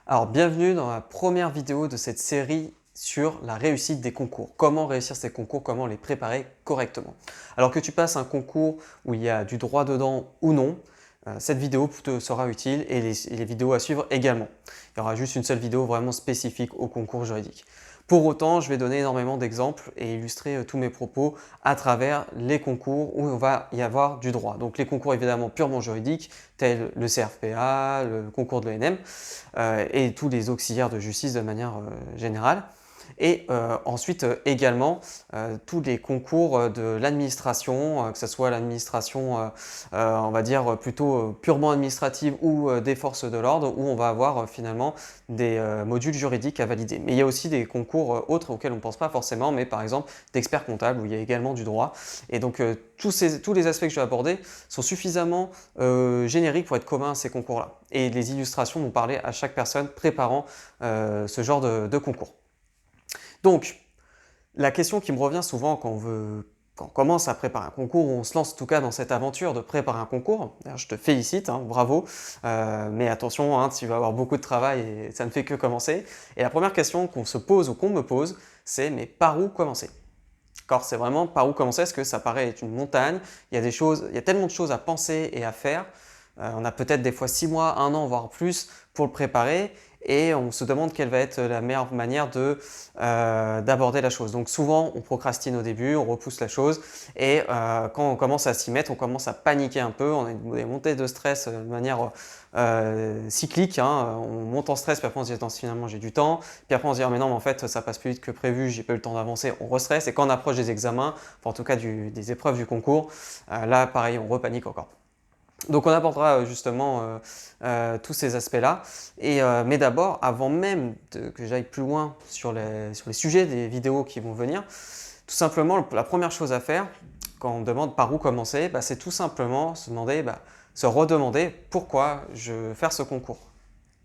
Alors, bienvenue dans la première vidéo de cette série sur la réussite des concours. Comment réussir ces concours, comment les préparer correctement. Alors que tu passes un concours où il y a du droit dedans ou non, cette vidéo te sera utile et les vidéos à suivre également. Il y aura juste une seule vidéo vraiment spécifique au concours juridique. Pour autant, je vais donner énormément d'exemples et illustrer tous mes propos à travers les concours où on va y avoir du droit. Donc les concours évidemment purement juridiques, tels le CRFPA, le concours de l'ENM et tous les auxiliaires de justice de manière générale. Et ensuite également tous les concours de l'administration, que ce soit l'administration on va dire plutôt purement administrative ou des forces de l'ordre, où on va avoir finalement des modules juridiques à valider. Mais il y a aussi des concours autres auxquels on ne pense pas forcément, mais par exemple d'experts comptables où il y a également du droit. Et donc tous les aspects que je vais aborder sont suffisamment génériques pour être communs à ces concours-là. Et les illustrations vont parler à chaque personne préparant ce genre de concours. Donc, la question qui me revient souvent quand on commence à préparer un concours, ou on se lance en tout cas dans cette aventure de préparer un concours, d'ailleurs je te félicite, hein, bravo, mais attention, hein, tu vas avoir beaucoup de travail et ça ne fait que commencer. Et la première question qu'on se pose ou qu'on me pose, c'est mais par où commencer? D'accord, c'est vraiment par où commencer, parce que ça paraît être une montagne, il y a tellement de choses à penser et à faire. On a peut-être des fois 6 mois, 1 an, voire plus pour le préparer et on se demande quelle va être la meilleure manière d'aborder la chose. Donc souvent, on procrastine au début, on repousse la chose et quand on commence à s'y mettre, on commence à paniquer un peu, on a des montées de stress de manière cyclique, hein. On monte en stress, puis après on se dit attends, finalement j'ai du temps, puis après on se dit oh, mais non, mais en fait ça passe plus vite que prévu, j'ai pas eu le temps d'avancer, on restresse et quand on approche des examens, enfin, en tout cas des épreuves du concours, là pareil, on repanique encore. Donc on abordera justement tous ces aspects-là. Mais d'abord, avant même que j'aille plus loin sur les sujets des vidéos qui vont venir, tout simplement, la première chose à faire, quand on demande par où commencer, c'est tout simplement se demander, se redemander pourquoi je veux faire ce concours.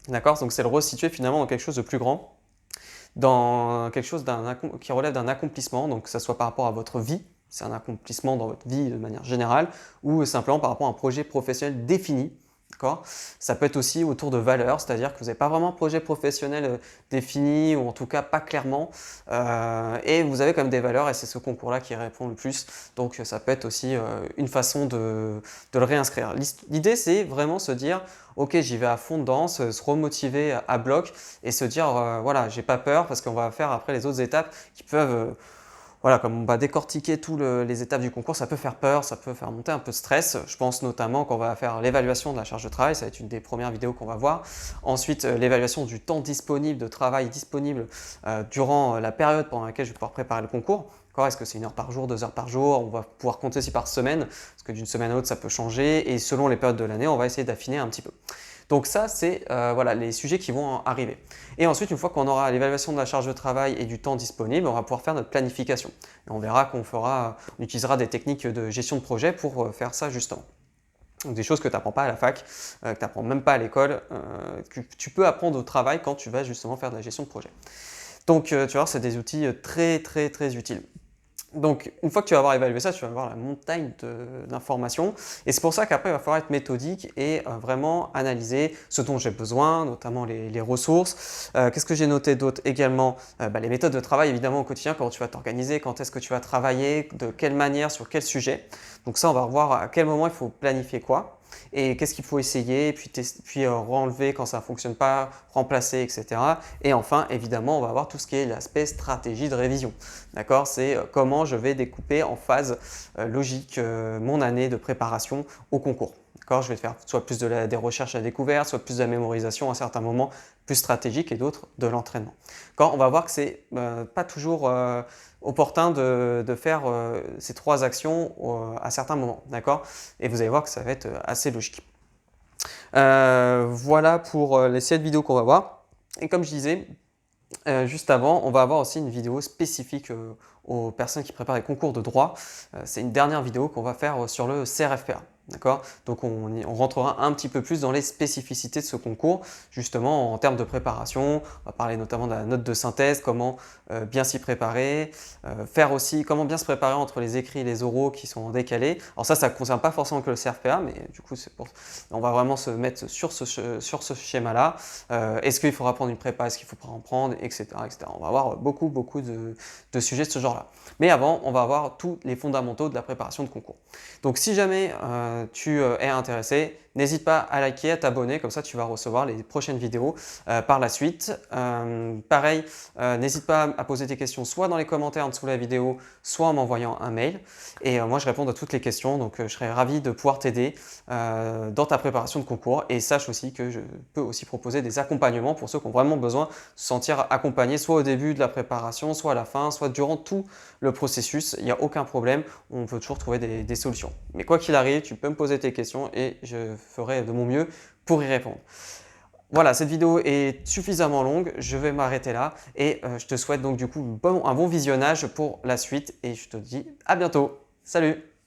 D'accord? Donc c'est le resituer finalement dans quelque chose de plus grand, dans quelque chose qui relève d'un accomplissement, donc que ce soit par rapport à votre vie, c'est un accomplissement dans votre vie de manière générale, ou simplement par rapport à un projet professionnel défini. Ça peut être aussi autour de valeurs, c'est-à-dire que vous n'avez pas vraiment un projet professionnel défini, ou en tout cas pas clairement, et vous avez quand même des valeurs, et c'est ce concours-là qui répond le plus. Donc ça peut être aussi une façon de le réinscrire. L'idée, c'est vraiment se dire, ok, j'y vais à fond dedans, se remotiver à bloc, et se dire, voilà, j'ai pas peur, parce qu'on va faire après les autres étapes qui peuvent voilà, comme on va décortiquer toutes les étapes du concours, ça peut faire peur, ça peut faire monter un peu de stress. Je pense notamment qu'on va faire l'évaluation de la charge de travail, ça va être une des premières vidéos qu'on va voir. Ensuite, l'évaluation du temps disponible, de travail disponible durant la période pendant laquelle je vais pouvoir préparer le concours. Est-ce que c'est 1 heure par jour, 2 heures par jour? On va pouvoir compter aussi par semaine, parce que d'une semaine à l'autre, ça peut changer. Et selon les périodes de l'année, on va essayer d'affiner un petit peu. Donc ça, c'est voilà, les sujets qui vont arriver. Et ensuite, une fois qu'on aura l'évaluation de la charge de travail et du temps disponible, on va pouvoir faire notre planification. Et on verra qu'on utilisera des techniques de gestion de projet pour faire ça justement. Donc des choses que tu n'apprends pas à la fac, que tu n'apprends même pas à l'école, que tu peux apprendre au travail quand tu vas justement faire de la gestion de projet. Donc tu vas voir, c'est des outils très très très utiles. Donc, une fois que tu vas avoir évalué ça, tu vas avoir la montagne d'informations. Et c'est pour ça qu'après, il va falloir être méthodique et vraiment analyser ce dont j'ai besoin, notamment les ressources. Qu'est-ce que j'ai noté d'autre également? Les méthodes de travail, évidemment, au quotidien, comment tu vas t'organiser, quand est-ce que tu vas travailler, de quelle manière, sur quel sujet. Donc ça, on va voir à quel moment il faut planifier quoi. Et qu'est-ce qu'il faut essayer, puis renlever quand ça ne fonctionne pas, remplacer, etc. Et enfin, évidemment, on va voir tout ce qui est l'aspect stratégie de révision. D'accord? C'est comment je vais découper en phase logique mon année de préparation au concours. Je vais faire soit plus des recherches à découvert, soit plus de la mémorisation à certains moments plus stratégiques et d'autres de l'entraînement. On va voir que ce n'est pas toujours opportun de faire ces 3 actions à certains moments. Et vous allez voir que ça va être assez logique. Voilà pour les 7 vidéos qu'on va voir. Et comme je disais, juste avant, on va avoir aussi une vidéo spécifique aux personnes qui préparent les concours de droit. C'est une dernière vidéo qu'on va faire sur le CRFPA. D'accord? Donc on rentrera un petit peu plus dans les spécificités de ce concours, justement en termes de préparation. On va parler notamment de la note de synthèse, comment bien s'y préparer, faire aussi comment bien se préparer entre les écrits et les oraux qui sont décalés. Alors ça ne concerne pas forcément que le CRPA, mais du coup on va vraiment se mettre sur ce schéma-là. Est-ce qu'il faudra prendre une prépa, est-ce qu'il ne faut pas en prendre, etc., etc. On va avoir beaucoup de sujets de ce genre-là. Mais avant, on va avoir tous les fondamentaux de la préparation de concours. Donc si jamais tu es intéressé, n'hésite pas à liker, à t'abonner, comme ça tu vas recevoir les prochaines vidéos par la suite. Pareil, n'hésite pas à poser tes questions soit dans les commentaires en dessous de la vidéo, soit en m'envoyant un mail. Et moi je réponds à toutes les questions, donc je serai ravi de pouvoir t'aider dans ta préparation de concours. Et sache aussi que je peux aussi proposer des accompagnements pour ceux qui ont vraiment besoin de se sentir accompagnés, soit au début de la préparation, soit à la fin, soit durant tout le processus. Il n'y a aucun problème, on peut toujours trouver des solutions. Mais quoi qu'il arrive, tu peux me poser tes questions et je ferai de mon mieux pour y répondre. Voilà, cette vidéo est suffisamment longue, je vais m'arrêter là et je te souhaite donc du coup un bon visionnage pour la suite et je te dis à bientôt. Salut!